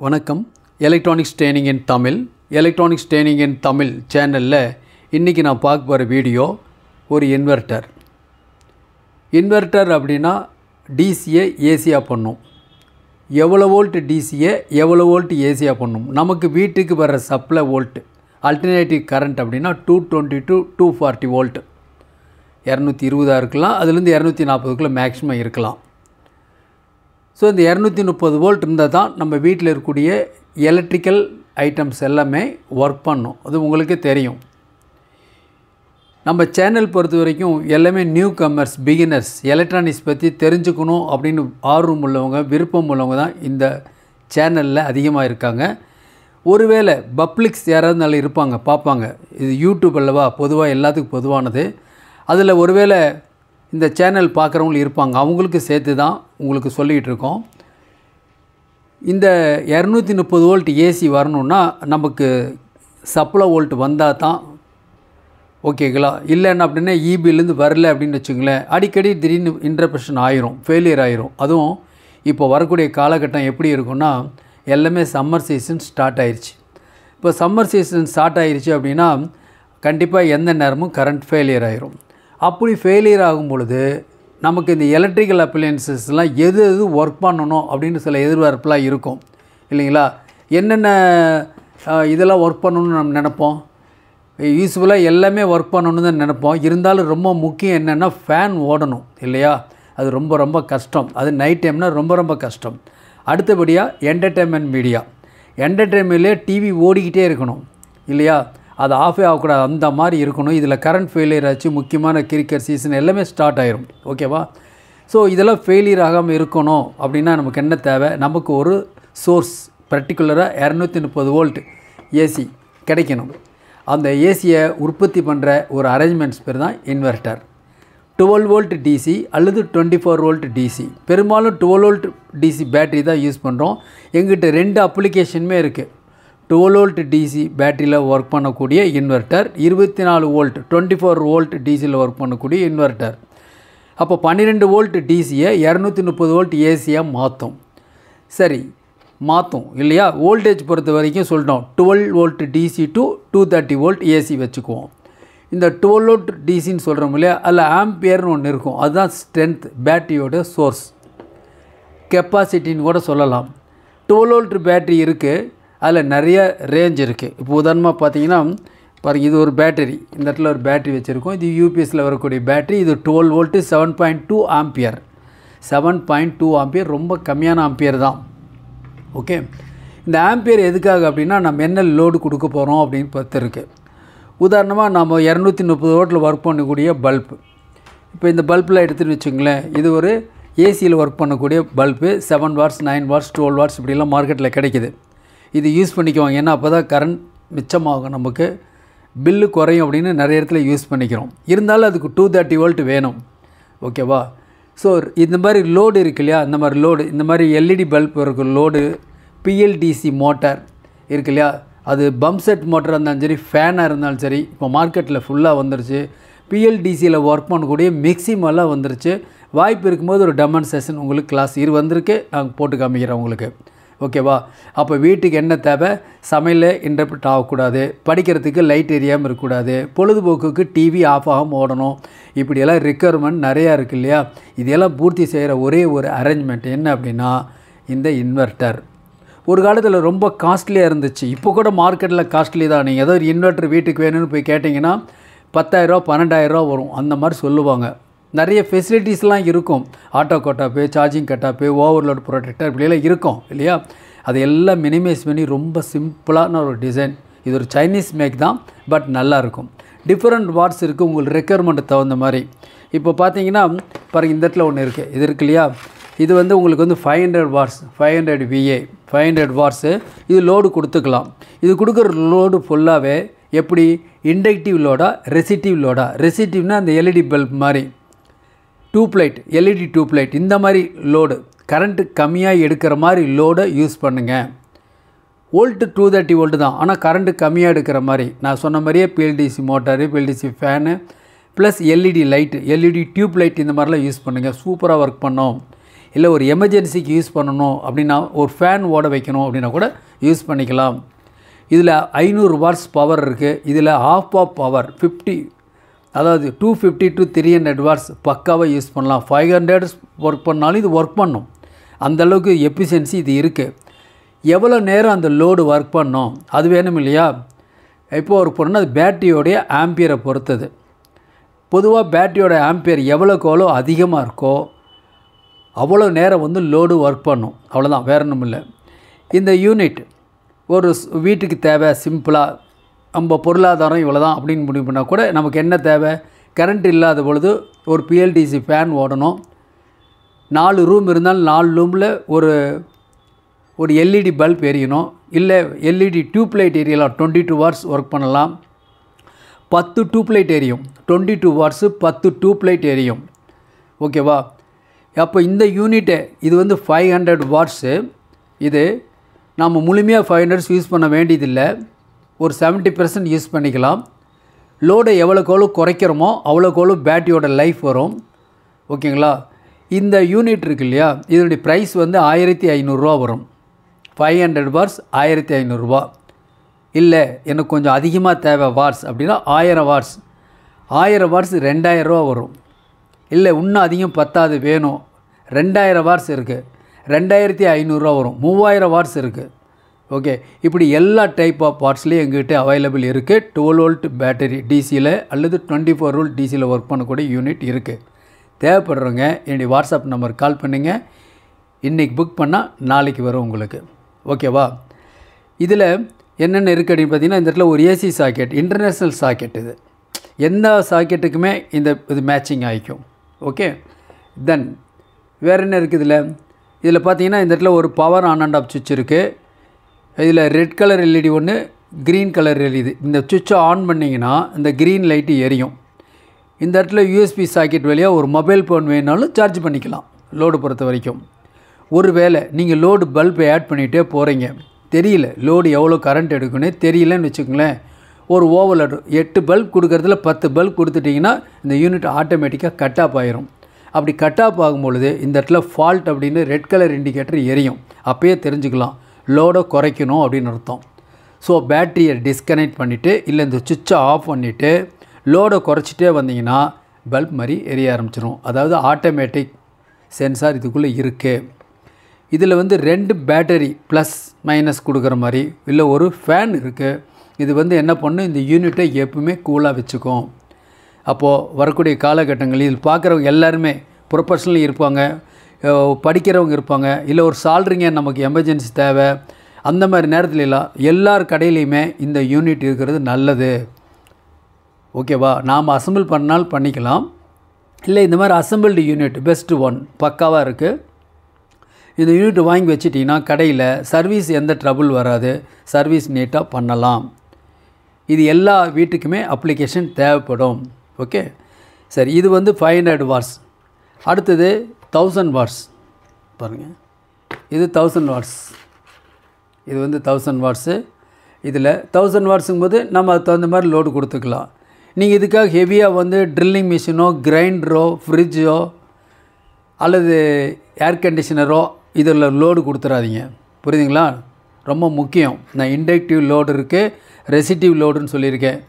வணக்கம். Electronics training இன் தமிழ் சேனலில் இன்றைக்கி நான் பார்க்க போகிற வீடியோ ஒரு இன்வெர்ட்டர் அப்படின்னா டிசியை ஏசியாக பண்ணும். எவ்வளோ வோல்ட் டிசியை எவ்வளோ வோல்ட் ஏசியாக பண்ணும். நமக்கு வீட்டுக்கு வர சப்ளை வோல்ட் அல்டர்னேட்டிவ் கரண்ட் அப்படின்னா 220 to 240 வோல்ட், 220 இருக்கலாம், அதுலேருந்து 240க்குள்ளே மேக்ஸிமம் இருக்கலாம். ஸோ இந்த 230 வோல்ட் இருந்தால் தான் நம்ம வீட்டில் இருக்கக்கூடிய எலக்ட்ரிக்கல் ஐட்டம்ஸ் எல்லாமே ஒர்க் பண்ணும். அது உங்களுக்கே தெரியும். நம்ம சேனல் பொறுத்த வரைக்கும் எல்லாமே நியூ கம்மர்ஸ், பிகினர்ஸ், எலக்ட்ரானிக்ஸ் பற்றி தெரிஞ்சுக்கணும் அப்படின்னு ஆர்வம் உள்ளவங்க, விருப்பம் உள்ளவங்க தான் இந்த சேனலில் அதிகமாக இருக்காங்க. ஒருவேளை பப்ளிக்ஸ் யாராவது நல்லா இருப்பாங்க, பார்ப்பாங்க. இது யூடியூப் அல்லவா, பொதுவாக எல்லாத்துக்கும் பொதுவானது. அதில் ஒருவேளை இந்த சேனல் பார்க்குறவங்களும் இருப்பாங்க, அவங்களுக்கு சேர்த்து தான் உங்களுக்கு சொல்லிகிட்டு இருக்கோம். இந்த 230 வோல்ட் ஏசி வரணுன்னா நமக்கு சப்ளை வோல்ட் வந்தால் தான் ஓகேங்களா. இல்லைன்னா அப்படின்னா இபிலேருந்து வரல அப்படின்னு வச்சுங்களேன், அடிக்கடி திடீர்னு இன்டர்ப்ஷன் ஆயிரும், ஃபெயிலியர் ஆயிரும். அதுவும் இப்போ வரக்கூடிய காலகட்டம் எப்படி இருக்குன்னா, எல்லாமே சம்மர் சீசன் ஸ்டார்ட் ஆயிடுச்சு. இப்போ சம்மர் சீசன் ஸ்டார்ட் ஆயிடுச்சு அப்படின்னா கண்டிப்பாக எந்த நேரமும் கரண்ட் ஃபெயிலியர் ஆயிரும். அப்படி ஃபெயிலியர் ஆகும் பொழுது நமக்கு இந்த எலக்ட்ரிக்கல் அப்ளையன்சஸ்லாம் எது ஒர்க் பண்ணணும் அப்படின்னு சில எதிர்பார்ப்புலாம் இருக்கும் இல்லைங்களா. என்னென்ன இதெல்லாம் ஒர்க் பண்ணணும்னு நம்ம நினைப்போம். யூஸ்ஃபுல்லாக எல்லாமே ஒர்க் பண்ணணுன்னு தான் நினைப்போம். இருந்தாலும் ரொம்ப முக்கியம் என்னென்னா ஃபேன் ஓடணும் இல்லையா. அது ரொம்ப கஷ்டம். அது நைட் டைம்னால் ரொம்ப கஷ்டம். அடுத்தபடியாக என்டர்டெயின்மெண்ட் மீடியா, என்டர்டெயின்மெண்ட்லேயே டிவி ஓடிக்கிட்டே இருக்கணும் இல்லையா. அது ஆஃபே ஆகக்கூடாது, அந்த மாதிரி இருக்கணும். இதில் கரண்ட் ஃபெயிலியர் ஆச்சு, முக்கியமான கிரிக்கெட் சீசன் எல்லாமே ஸ்டார்ட் ஆயிரும். ஓகேவா. ஸோ இதெல்லாம் ஃபெயிலியர் ஆகாமல் இருக்கணும் அப்படின்னா நமக்கு என்ன தேவை, நமக்கு ஒரு சோர்ஸ் பர்டிகுலராக 230 வோல்ட் ஏசி கிடைக்கணும். அந்த ஏசியை உற்பத்தி பண்ணுற ஒரு அரேஞ்ச்மெண்ட்ஸ் பேர் தான் இன்வெர்ட்டர். 12 வோல்ட் டிசி அல்லது 24 வோல்ட் டிசி. பெரும்பாலும் 12 வோல்ட் டிசி பேட்டரி தான் யூஸ் பண்ணுறோம். எங்கிட்ட 2 அப்ளிகேஷனுமே இருக்குது. 12 வோல்ட் டிசி பேட்டரியில் ஒர்க் பண்ணக்கூடிய இன்வெர்ட்டர், 24 வோல்ட் 24 வோல்ட் டிசியில் ஒர்க் பண்ணக்கூடிய இன்வெர்ட்டர். அப்போ 12 வோல்ட் டிசியை 230 வோல்ட் ஏசியாக மாற்றும். சரி, மாற்றும் இல்லையா. வோல்டேஜ் பொறுத்த வரைக்கும் சொல்லிட்டோம், 12 volt DC to 230 volt AC வச்சுக்குவோம். இந்த 12 வோல்ட் டிசின்னு சொல்கிறோம் இல்லையா, அதில் ஆம்பியர்னு ஒன்று இருக்கும். அதுதான் ஸ்ட்ரென்த், பேட்டரியோட சோர்ஸ், கெப்பாசிட்டின்னு கூட சொல்லலாம். 12 வோல்ட் பேட்டரி இருக்குது, அதில் நிறைய ரேஞ்ச் இருக்குது. இப்போ உதாரணமாக பார்த்தீங்கன்னா பாருங்கள், இது ஒரு பேட்டரி, இந்த இடத்துல ஒரு பேட்டரி வச்சுருக்கோம். இது யூபிஎஸ்சில் வரக்கூடிய பேட்டரி. இது 12 வோல்ட்டு 7.2 ஆம்பியர். 7.2 ஆம்பியர் ரொம்ப கம்மியான ஆம்பியர் தான். ஓகே, இந்த ஆம்பியர் எதுக்காக அப்படின்னா நம்ம என்ன லோடு கொடுக்க போகிறோம் அப்படின்னு பார்த்து இருக்குது. உதாரணமாக நம்ம 230 வோல்ட்டில் ஒர்க் பண்ணக்கூடிய பல்பு, இப்போ இந்த பல்பில் எடுத்துகிட்டு வச்சுங்களேன், இது ஒரு ஏசியில் ஒர்க் பண்ணக்கூடிய பல்பு. 7 வாட்ஸ், 9 வாட்ஸ், 12 வாட்ஸ் இப்படிலாம் மார்க்கெட்டில் கிடைக்கிது. இது யூஸ் பண்ணிக்குவாங்க. ஏன்னா அப்போ தான் கரண்ட் மிச்சமாகும், நமக்கு பில்லு குறையும் அப்படின்னு நிறைய இடத்துல யூஸ் பண்ணிக்கிறோம். இருந்தாலும் அதுக்கு 230 வோல்ட் வேணும். ஓகேவா. ஸோ இந்த மாதிரி லோடு இருக்கு இல்லையா, இந்த மாதிரி லோடு, இந்த மாதிரி எல்இடி பல்ப் இருக்கிற லோடு, பிஎல்டிசி மோட்டார் இருக்கு இல்லையா, அது பம்ப் செட் மோட்டராக இருந்தாலும் சரி, ஃபேனாக இருந்தாலும் சரி, இப்போ மார்க்கெட்டில் ஃபுல்லாக வந்துருச்சு. பிஎல்டிசியில் ஒர்க் பண்ணக்கூடிய மேக்ஸிமெல்லாம் வந்துருச்சு. வாய்ப்பு இருக்கும்போது ஒரு டெமான்ஸ்ட்ரேஷன் உங்களுக்கு கிளாஸ் வந்திருக்கு, நாங்கள் போட்டு காமிக்கிறோம் உங்களுக்கு. ஓகேவா. அப்போ வீட்டுக்கு என்ன தேவை, சமையலில் இன்டர்ப்ரெட் ஆகக்கூடாது, படிக்கிறதுக்கு லைட் எரியாமல் இருக்கக்கூடாது, பொழுதுபோக்குக்கு டிவி ஆஃப் ஆகாமல் ஓடணும். இப்படியெல்லாம் ரெக்குயர்மெண்ட் நிறையா இருக்குது இல்லையா. இதெல்லாம் பூர்த்தி செய்கிற ஒரே ஒரு அரேஞ்ச்மெண்ட் என்ன அப்படின்னா இந்த இன்வெர்ட்டர். ஒரு காலத்தில் ரொம்ப காஸ்ட்லியாக இருந்துச்சு, இப்போ கூட மார்க்கெட்டில் காஸ்ட்லி தான். நீங்கள் ஏதோ ஒரு இன்வெர்ட்டர் வீட்டுக்கு வேணும்னு போய் கேட்டிங்கன்னா 10,000 12,000 வரும், அந்த மாதிரி சொல்லுவாங்க. நிறைய ஃபெசிலிட்டிஸ்லாம் இருக்கும். ஆட்டோ கட்டாப்பு, சார்ஜிங் கட்டாப்பு, ஓவர்லோட் ப்ரொடெக்டர் இப்படியெல்லாம் இருக்கும் இல்லையா. அது எல்லாம் மினிமைஸ் பண்ணி ரொம்ப சிம்பிளான ஒரு டிசைன். இது ஒரு சைனீஸ் மேக் தான், பட் நல்லாயிருக்கும். டிஃப்ரெண்ட் வாட்ஸ் இருக்குது உங்களுக்கு ரெக்குயர்மெண்ட்டு தகுந்த மாதிரி. இப்போ பார்த்தீங்கன்னா பாருங்கள், இந்த இடத்துல ஒன்று இருக்குது, இது இருக்கு இல்லையா. இது வந்து உங்களுக்கு வந்து 500 வாட்ஸ், 500 VA, 500 வாட்ஸு. இது லோடு கொடுத்துக்கலாம். இது கொடுக்குற லோடு ஃபுல்லாகவே எப்படி இண்டக்டிவ் லோடா, ரெசிட்டிவ் லோடா. ரெசிட்டிவ்னால் அந்த எல்இடி பல்ப் மாதிரி, டியூப்லைட், எல்இடி டியூப்லைட், இந்த மாதிரி லோடு, கரண்ட்டு கம்மியாக எடுக்கிற மாதிரி லோடை யூஸ் பண்ணுங்கள். வோல்ட்டு 230 வோல்ட்டு தான், ஆனால் கரண்ட்டு கம்மியாக எடுக்கிற மாதிரி. நான் சொன்ன மாதிரியே BLDC motor, BLDC fan plus LED light, LED tube light இந்த மாதிரிலாம் யூஸ் பண்ணுங்கள். சூப்பராக ஒர்க் பண்ணோம். இல்லை ஒரு எமர்ஜென்சிக்கு யூஸ் பண்ணணும் அப்படின்னா ஒரு ஃபேன் ஓட வைக்கணும் அப்படின்னா கூட யூஸ் பண்ணிக்கலாம். இதில் 500 வாட்ஸ் பவர் இருக்குது. இதில் ஆஃப் பவர் 50, அதாவது 250 to 300 வாட்ஸ் பக்காவாக யூஸ் பண்ணலாம். 500 ஒர்க் பண்ணாலும் இது ஒர்க் பண்ணும். அந்தளவுக்கு எஃபிஷியன்சி இது இருக்குது. எவ்வளோ நேரம் அந்த லோடு ஒர்க் பண்ணோம் அது வேணும் இல்லையா? இப்போது ஒர்க் பண்ணால் அது பேட்டரியோடைய ஆம்பியரை பொறுத்தது. பொதுவாக பேட்டரியோட ஆம்பியர் எவ்வளோக்கு எவ்வளோ அதிகமாக இருக்கோ அவ்வளோ நேரம் வந்து லோடு ஒர்க் பண்ணும். அவ்வளோதான், வேறு ஒன்றும் இல்லை. இந்த யூனிட் ஒரு வீட்டுக்கு தேவை, சிம்பிளாக நம்ம பொருளாதாரம் இவ்வளோ தான் அப்படின்னு முடிவு பண்ணால் கூட நமக்கு என்ன தேவை? கரண்ட் இல்லாத பொழுது ஒரு பிஎல்டிசி ஃபேன் ஓடணும். 4 ரூம் இருந்தாலும் 4 ரூமில் ஒரு எல்இடி பல்ப் எரியணும். இல்லை எல்இடி டியூப்லைட் எரியலாம். 22 வாட்ஸ் ஒர்க் பண்ணலாம். 10 டியூப்லைட் எரியும். 22 வாட்ஸு 10 டியூப்லைட் எரியும். ஓகேவா? அப்போ இந்த யூனிட்டை இது வந்து 500 வாட்ஸு. இது நம்ம முழுமையாக 500 யூஸ் பண்ண வேண்டியதில்லை. ஒரு 70% யூஸ் பண்ணிக்கலாம். லோடை எவ்வளோக்கு எவ்வளோ குறைக்கிறோமோ அவ்வளோக்கு எவ்வளோ பேட்டரியோட லைஃப் வரும். ஓகேங்களா? இந்த யூனிட் இருக்கு இல்லையா, இதனுடைய ப்ரைஸ் வந்து 1500 வரும். 500 வாட்ஸ் 1500. இல்லை எனக்கு கொஞ்சம் அதிகமாக தேவை வாட்ஸ் அப்படின்னா 1000 வாட்ஸ். 1000 வாட்ஸ் 2000 வரும். இல்லை இன்னும் அதிகம் பத்தாது வேணும், 2000 வாட்ஸ் இருக்குது, 2500 வரும். 3000 வாட்ஸ் இருக்குது. ஓகே, இப்படி எல்லா டைப் ஆஃப் வாட்ஸ்லேயும் எங்ககிட்ட அவைலபிள் இருக்குது. 12 வோல்ட் பேட்டரி டிசியில் அல்லது 24 வோல்ட் டிசியில் ஒர்க் பண்ணக்கூடிய யூனிட் இருக்குது. தேவைப்படுறவங்க என்னுடைய வாட்ஸ்அப் நம்பர் கால் பண்ணுங்க. இன்றைக்கி புக் பண்ணால் நாளைக்கு வரும் உங்களுக்கு. ஓகேவா? இதில் என்னென்ன இருக்குது அப்படின்னு பார்த்தீங்கன்னா, இந்த இடத்துல ஒரு ஏசி சாக்கெட், இன்டர்நேஷ்னல் சாக்கெட். இது எந்த சாக்கெட்டுக்குமே இது மேட்சிங் ஆகிக்கும். ஓகே, தென் வேறு என்ன இருக்குது இதில் பார்த்தீங்கன்னா, இந்த இடத்துல ஒரு பவர் ஆன் அண்ட் ஆஃப் சுவிட்ச் இருக்குது. இதில் ரெட் கலர் எல்இடி ஒன்று, க்ரீன் கலர் எல்இடி. இந்த சுவிட்சை ஆன் பண்ணிங்கன்னா இந்த க்ரீன் லைட்டு எரியும். இந்த இடத்துல யூஎஸ்பி சாக்கெட் வழியாக ஒரு மொபைல் ஃபோன் வேணாலும் சார்ஜ் பண்ணிக்கலாம். லோடு பொறுத்த வரைக்கும் ஒரு வேளை நீங்கள் லோடு பல்பை ஆட் பண்ணிகிட்டே போகிறீங்க, தெரியல லோடு எவ்வளோ கரண்ட் எடுக்குன்னு தெரியலன்னு வச்சுக்கோங்களேன், ஒரு ஓவர்லோடு 8 பல்ப் கொடுக்குறதுல 10 பல்ப் கொடுத்துட்டிங்கன்னா இந்த யூனிட் ஆட்டோமேட்டிக்காக கட் ஆஃப் ஆயிரும். அப்படி கட் ஆஃப் ஆகும்பொழுது இந்த இடத்துல ஃபால்ட் அப்படின்னு ரெட் கலர் இண்டிகேட்டர் எரியும். அப்போயே தெரிஞ்சுக்கலாம் லோடை குறைக்கணும் அப்படின்னு அர்த்தம். ஸோ பேட்டரியை டிஸ்கனெக்ட் பண்ணிவிட்டு இல்லை இந்த சுவிட்சை ஆஃப் பண்ணிவிட்டு லோடை குறைச்சிட்டே வந்தீங்கன்னா பல்ப் மாதிரி எரிய ஆரம்பிச்சிடும். அதாவது ஆட்டோமேட்டிக் சென்சார் இதுக்குள்ளே இருக்குது. இதில் வந்து 2 பேட்டரி ப்ளஸ் மைனஸ் கொடுக்குற மாதிரி இல்லை ஒரு ஃபேன் இருக்குது. இது வந்து என்ன பண்ணும், இந்த யூனிட்டை எப்பவுமே கூலாக வச்சுக்கும். அப்போது வரக்கூடிய காலகட்டங்களில் இதில் பார்க்குறவங்க எல்லாருமே ப்ரொஃபஷனலி இருப்பாங்க, படிக்கிறவங்க இருப்பாங்க, இல்லை ஒரு சால்ரிங்க நமக்கு எமர்ஜென்சி தேவை, அந்த மாதிரி நேரத்துல எல்லாம் எல்லார் கடையிலையுமே இந்த யூனிட் இருக்கிறது நல்லது. ஓகேவா? நாம் அசம்பிள் பண்ணால் பண்ணிக்கலாம். இல்லை இந்த மாதிரி அசம்பிள்டு யூனிட் பெஸ்ட்டு ஒன் பக்காவாக இருக்குது. இந்த யூனிட் வாங்கி வச்சிட்டிங்கன்னா கடையில் சர்வீஸ் எந்த ட்ரபுள் வராது, சர்வீஸ் நீட்டாக பண்ணலாம். இது எல்லா வீட்டுக்குமே அப்ளிகேஷன் தேவைப்படும். ஓகே, சரி. இது வந்து 500 வாட்ஸ். அடுத்தது 1000 வாட்ஸ். பாருங்கள், இது 1000 வாட்ஸ். இது வந்து 1000 வாட்ஸு. இதில் 1000 வாட்ஸுங்கும் போது நம்ம அதுக்கு தகுந்த மாதிரி லோடு கொடுத்துக்கலாம். நீங்கள் இதுக்காக ஹெவியாக வந்து ட்ரில்லிங் மிஷினோ, கிரைண்டரோ, ஃப்ரிட்ஜோ அல்லது ஏர் கண்டிஷனரோ இதில் லோடு கொடுத்துடாதீங்க. புரியுதுங்களா? ரொம்ப முக்கியம். நான் இண்டக்டிவ் லோடு இருக்குது, ரெசிட்டிவ் லோடுன்னு சொல்லியிருக்கேன்.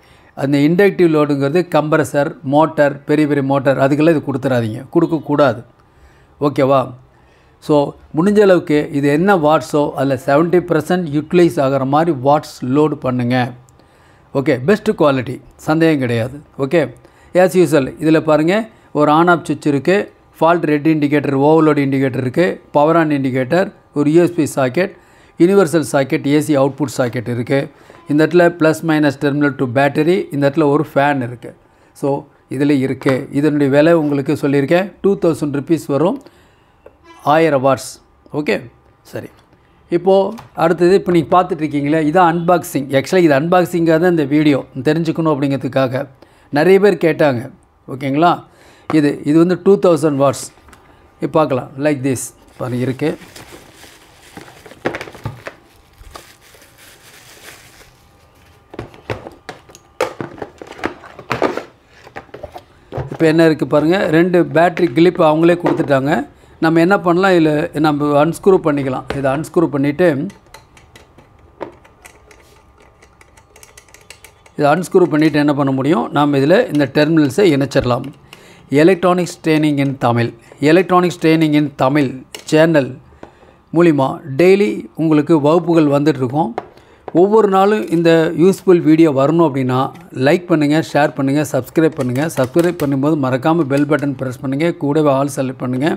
அந்த இண்டக்டிவ் லோடுங்கிறது கம்ப்ரஸர், மோட்டார், பெரிய பெரிய மோட்டார், அதுக்கெல்லாம் இது கொடுத்துடாதீங்க, கொடுக்கக்கூடாது. ஓகேவா? ஸோ முடிஞ்ச அளவுக்கு இது என்ன வாட்ஸோ அதில் 70% யூட்டிலைஸ் ஆகிற மாதிரி வாட்ஸ் லோடு பண்ணுங்கள். ஓகே, பெஸ்ட்டு குவாலிட்டி, சந்தேகம் கிடையாது. ஓகே, ஆஸ் யூஸ்வல் இதில் பாருங்கள் ஒரு ஆன் ஆஃப் சுவிட்ச் இருக்குது, fault red indicator, overload indicator இருக்குது, பவர் ஆன் இண்டிகேட்டர், ஒரு USB socket, universal socket, AC output socket இருக்குது. இந்த இடத்துல plus minus terminal to battery, இந்த இடத்துல ஒரு ஃபேன் இருக்குது. ஸோ இதில் இருக்குது. இதனுடைய விலை உங்களுக்கு சொல்லியிருக்கேன், 2000 ருபீஸ் வரும், 1000 வாட்ஸ். ஓகே, சரி. இப்போது அடுத்தது இப்போ நீங்கள் பார்த்துட்ருக்கீங்களே, இதான் அன்பாக்சிங். ஆக்சுவலாக இது அன்பாக்சிங்காக தான் இந்த வீடியோ தெரிஞ்சுக்கணும் அப்படிங்கிறதுக்காக நிறைய பேர் கேட்டாங்க. ஓகேங்களா? இது வந்து 2000 வாட்ஸ். இப்போ பார்க்கலாம். லைக் திஸ் பாருங்கள் இருக்குது. இப்போ என்ன இருக்குது பாருங்கள், 2 பேட்ரி கிளிப் அவங்களே கொடுத்துட்டாங்க. நம்ம என்ன பண்ணலாம், இதில் நம்ம அன்ஸ்க்ரூ பண்ணிக்கலாம். இதை அன்ஸ்க்ரூ பண்ணிவிட்டு என்ன பண்ண முடியும், நாம் இதில் இந்த டெர்மினல்ஸை இணைச்சிடலாம். Electronics training in Tamil channel மூலிமா டெய்லி உங்களுக்கு வகுப்புகள் வந்துட்டுருக்கோம். ஒவ்வொரு நாளும் இந்த யூஸ்ஃபுல் வீடியோ வரணும் அப்படின்னா லைக் பண்ணுங்கள், ஷேர் பண்ணுங்கள், சப்ஸ்கிரைப் பண்ணுங்கள். சப்ஸ்கிரைப் பண்ணும்போது மறக்காமல் பெல் பட்டன் ப்ரெஸ் பண்ணுங்கள், கூடவே ஆல் செலக்ட் பண்ணுங்கள்.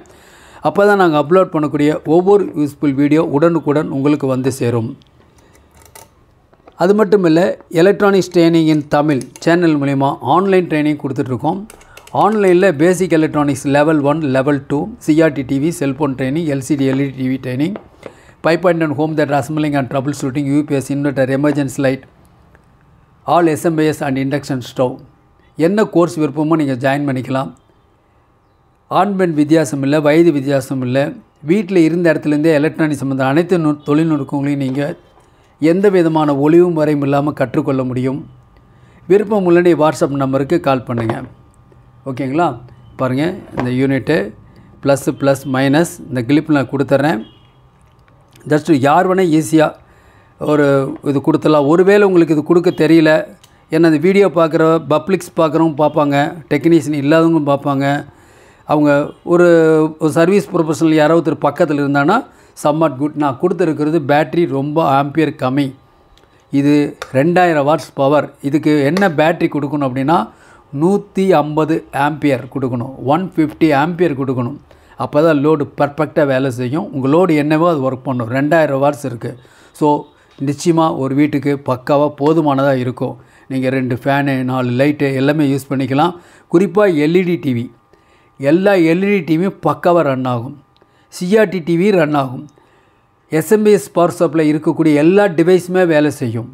அப்போ தான் நாங்கள் அப்லோட் பண்ணக்கூடிய ஒவ்வொரு யூஸ்ஃபுல் வீடியோ உடனுக்குடன் உங்களுக்கு வந்து சேரும். அது மட்டும் இல்லை, electronics training in Tamil channel மூலிமா ஆன்லைன் ட்ரைனிங் கொடுத்துட்ருக்கோம். ஆன்லைனில் basic electronics level 1, level 2, CRT TV, cellphone training, LCD LED TV training, 5 and home that assembling and troubleshooting, UPS, inverter, emergency light, all SMBS and induction stove. என்ன course விருப்பமோ நீங்கள் join பண்ணிக்கலாம். ஆண் பெண் வித்தியாசம் இல்லை, வயது வித்தியாசம் இல்லை. வீட்டில் இருந்த இடத்துலேருந்தே எலக்ட்ரானிக் சம்மந்த அனைத்து தொழில்நுட்பங்களையும் நீங்கள் எந்த விதமான ஒளிவும் வரையும் இல்லாமல் கற்றுக்கொள்ள முடியும். விருப்பம் உள்ளே வாட்ஸ்அப் நம்பருக்கு கால் பண்ணுங்கள். ஓகேங்களா? பாருங்கள், இந்த யூனிட்டு ப்ளஸ் மைனஸ் இந்த கிளிப் நான் கொடுத்துட்றேன். ஜஸ்ட்டு யார் வேணால் ஈஸியாக ஒரு இது கொடுத்துடலாம். ஒருவேளை உங்களுக்கு இது கொடுக்க தெரியல, ஏன்னா இந்த வீடியோ பார்க்குற பப்ளிக்ஸ் பார்க்குறவங்க பார்ப்பாங்க, டெக்னீஷியன் இல்லாதவங்க பார்ப்பாங்க. அவங்க ஒரு சர்வீஸ் ப்ரொஃபஷனல் யாராவது ஒருத்தர் பக்கத்தில் இருந்தாங்கன்னா சம்மாட் குட். நான் கொடுத்துருக்கிறது பேட்ரி ரொம்ப ஆம்பியர் கம்மி. இது 2000 வாட்ஸ் பவர். இதுக்கு என்ன பேட்ரி கொடுக்கணும் அப்படின்னா 150 ஆம்பியர் கொடுக்கணும், 150 ஆம்பியர் கொடுக்கணும். அப்போ தான் லோடு பர்ஃபெக்டாக வேலை செய்யும். உங்கள் லோடு என்னவோ அது ஒர்க் பண்ணும். 2000 வாட்ஸ் இருக்குது. ஸோ நிச்சயமாக ஒரு வீட்டுக்கு பக்காவாக போதுமானதாக இருக்கும். நீங்கள் 2 ஃபேனு, 4 லைட்டு எல்லாமே யூஸ் பண்ணிக்கலாம். குறிப்பாக எல்இடி டிவி, எல்லா எல்இடி டிவியும் பக்காவாக ரன் ஆகும். சிஆர்டி டிவி ரன் ஆகும். எஸ்எம்பிஎஸ் பவர் சப்ளை இருக்கக்கூடிய எல்லா டிவைஸுமே வேலை செய்யும்.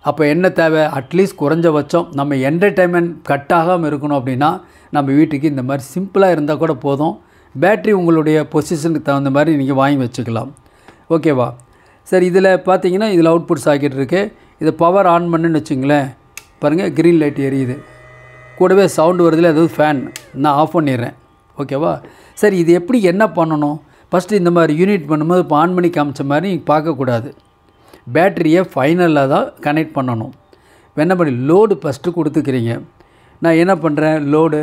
அப்போ என்ன தேவை, அட்லீஸ்ட் குறைஞ்சபட்சம் நம்ம என்டர்டைன்மெண்ட் கட் ஆகாமல் இருக்கணும் அப்படின்னா நம்ம வீட்டுக்கு இந்த மாதிரி சிம்பிளாக இருந்தால் கூட போதும். பேட்ரி உங்களுடைய பொசிஷனுக்கு தகுந்த மாதிரி நீங்கள் வாங்கி வச்சுக்கலாம். ஓகேவா? சரி, இதில் பார்த்தீங்கன்னா இதில் அவுட்புட் சாக்கெட் இருக்குது. இதை பவர் ஆன் பண்ணுன்னு வச்சுங்களேன். பாருங்கள், க்ரீன் லைட் எரியுது, கூடவே சவுண்டு வருதில்ல, அதாவது ஃபேன். நான் ஆஃப் பண்ணிடுறேன். ஓகேவா? சரி, இது எப்படி என்ன பண்ணணும்? ஃபஸ்ட்டு இந்த மாதிரி யூனிட் பண்ணும்போது இப்போ ஆன் பண்ணி காமிச்ச மாதிரி நீங்கள் பார்க்கக்கூடாது. பேட்டரியை ஃபைனலாக தான் கனெக்ட் பண்ணணும். என்ன பண்ணி லோடு ஃபஸ்ட்டு கொடுத்துக்கிறீங்க. நான் என்ன பண்ணுறேன், லோடு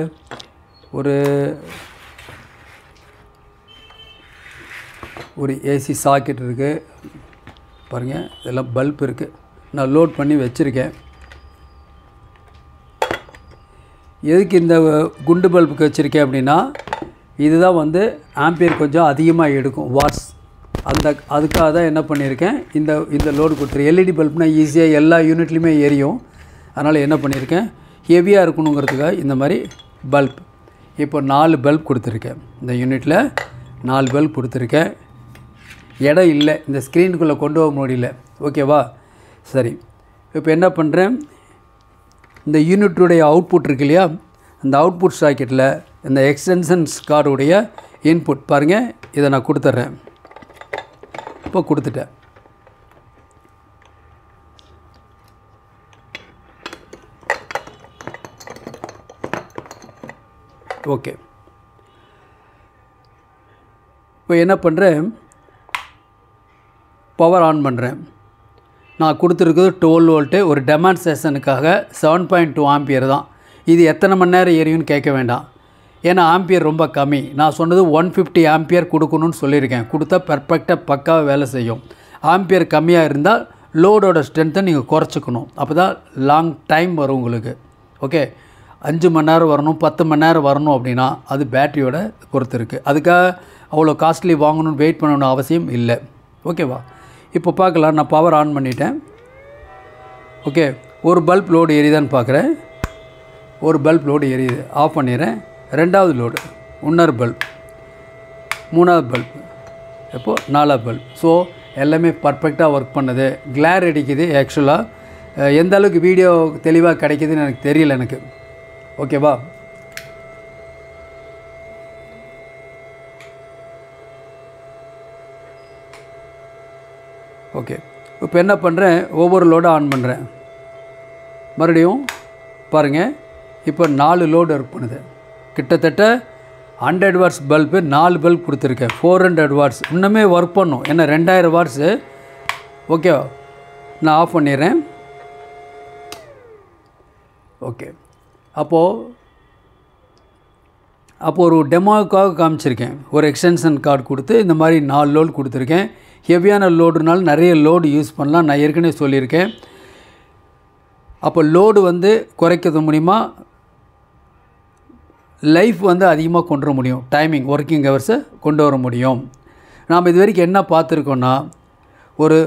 ஒரு ஏசி சாக்கெட் இருக்குது. பாருங்கள், இதெல்லாம் பல்ப் இருக்குது. நான் லோட் பண்ணி வச்சுருக்கேன். எதுக்கு இந்த குண்டு பல்புக்கு வச்சுருக்கேன் அப்படின்னா இதுதான் வந்து ஆம்பியர் கொஞ்சம் அதிகமாக எடுக்கும், வாட்ஸ். அதுக்காக தான் என்ன பண்ணியிருக்கேன், இந்த லோடு கொடுத்துருக்கேன். எல்இடி பல்ப்னால் ஈஸியாக எல்லா யூனிட்லேயுமே எரியும். அதனால் என்ன பண்ணியிருக்கேன், ஹெவியாக இருக்கணுங்கிறதுக்காக இந்த மாதிரி பல்ப். இப்போ 4 பல்ப் கொடுத்துருக்கேன். இந்த யூனிட்டில் 4 பல்ப் கொடுத்துருக்கேன். இடம் இல்லை, இந்த ஸ்க்ரீனுக்குள்ளே கொண்டு போக முடியல. ஓகேவா? சரி, இப்போ என்ன பண்ணுறேன், இந்த யூனிட்டுடைய அவுட்புட் இருக்கு இல்லையா, அந்த அவுட்புட் சாக்கெட்டில் இந்த எக்ஸ்டென்ஷன்ஸ் கார்டுடைய இன்புட் பாருங்கள், இதை நான் கொடுத்துட்றேன். இப்போ கொடுத்துட்டேன். ஓகே, இப்போ என்ன பண்ணுறேன், பவர் ஆன் பண்ணுறேன். நான் கொடுத்துருக்குது 12 வோல்ட்டு. ஒரு டெமான்ஸ்ட்ரேஷனுக்காக 7.2 ஆம்பியர் தான். இது எத்தனை மணி நேரம் எரியும்னு கேட்க வேண்டாம், ஏன்னா ஆம்பியர் ரொம்ப கம்மி. நான் சொன்னது 150 ஆம்பியர் கொடுக்கணும்னு சொல்லியிருக்கேன். கொடுத்தா பர்ஃபெக்டாக பக்காவாக வேலை செய்யும். ஆம்பியர் கம்மியாக இருந்தால் லோடோட ஸ்ட்ரென்த்தை நீங்கள் குறைச்சிக்கணும். அப்போ தான் லாங் டைம் வரும் உங்களுக்கு. ஓகே, 5 மணி நேரம் வரணும், 10 மணி நேரம் வரணும் அப்படின்னா அது பேட்டரியோட பொறுத்து இருக்குது. அதுக்காக அவ்வளோ காஸ்ட்லி வாங்கணும்னு வெயிட் பண்ணணும்னு அவசியம் இல்லை. ஓகேவா? இப்போ பார்க்கலாம், நான் பவர் ஆன் பண்ணிட்டேன். ஓகே, ஒரு பல்ப் லோடு எரியுதான்னு பார்க்குறேன். ஒரு பல்ப் லோடு எரியுது, ஆஃப் பண்ணிடுறேன். 2வது லோடு, இன்னொரு பல்ப், 3வது பல்ப், இப்போது 4வது பல்ப். ஸோ எல்லாமே பர்ஃபெக்டாக ஒர்க் பண்ணுது. கிளார் அடிக்குது. ஆக்சுவலாக எந்த அளவுக்கு வீடியோ தெளிவாக கிடைக்குதுன்னு எனக்கு தெரியல எனக்கு. ஓகேவா? ஓகே, இப்போ என்ன பண்ணுறேன், ஒவ்வொரு லோடாக ஆன் பண்ணுறேன். மறுபடியும் பாருங்கள், இப்போ 4 லோடு ஒர்க் பண்ணுது. கிட்டத்தட்ட 100 வாட்ஸ் பல்பு 4 பல்ப் கொடுத்துருக்கேன். 400 வாட்ஸ் இன்னுமே ஒர்க் பண்ணும். ஏன்னா 2000 வாட்ஸு. ஓகே, நான் ஆஃப் பண்ணிடுறேன். ஓகே, அப்போது ஒரு டெமோவுக்காக காமிச்சிருக்கேன். ஒரு எக்ஸ்டென்ஷன் கார்டு கொடுத்து இந்த மாதிரி 4 லோடு கொடுத்துருக்கேன். ஹெவியான லோடுனால நிறைய லோடு யூஸ் பண்ணலாம், நான் ஏற்கனவே சொல்லியிருக்கேன். அப்போ லோடு வந்து குறைக்கிறது மூலிமா லைஃப் வந்து அதிகமாக கொண்டு வர முடியும். டைமிங் ஒர்க்கிங் ஹவர்ஸை கொண்டு வர முடியும். நாம் இது வரைக்கும் என்ன பார்த்துருக்கோன்னா, ஒரு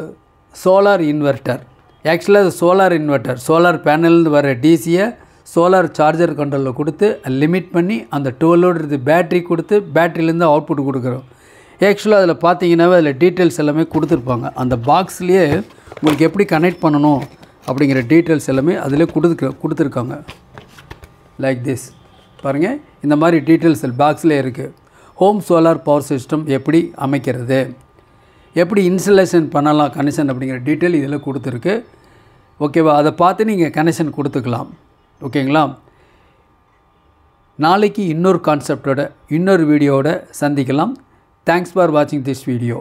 சோலார் இன்வெர்ட்டர். ஆக்சுவலாக அது சோலார் இன்வெர்ட்டர், சோலார் பேனல்லேருந்து வர டிசியை சோலார் சார்ஜர் கண்ட்ரோலில் கொடுத்து லிமிட் பண்ணி அந்த 12 பேட்ரி கொடுத்து பேட்ரிலேருந்து அவுட்புட் கொடுக்குறோம். ஆக்சுவலாக அதில் பார்த்தீங்கன்னாவே அதில் டீட்டெயில்ஸ் எல்லாமே கொடுத்துருப்பாங்க. அந்த பாக்ஸ்லேயே உங்களுக்கு எப்படி கனெக்ட் பண்ணணும் அப்படிங்கிற டீட்டெயில்ஸ் எல்லாமே அதிலே கொடுத்துருக்காங்க. லைக் திஸ் பாருங்கள், இந்த மாதிரி டீட்டெயில்ஸ் பாக்ஸில் இருக்குது. ஹோம் சோலார் பவர் சிஸ்டம் எப்படி அமைக்கிறது, எப்படி இன்ஸ்டலேஷன் பண்ணலாம் கனெக்ஷன் அப்படிங்கிற டீட்டெயில் இதில் கொடுத்துருக்கு. ஓகேவா, அதை பார்த்து நீங்கள் கனெக்ஷன் கொடுத்துக்கலாம். ஓகேங்களா, நாளைக்கு இன்னொரு கான்செப்டோட இன்னொரு வீடியோவோட சந்திக்கலாம். தேங்க்ஸ் ஃபார் வாட்சிங் திஸ் வீடியோ.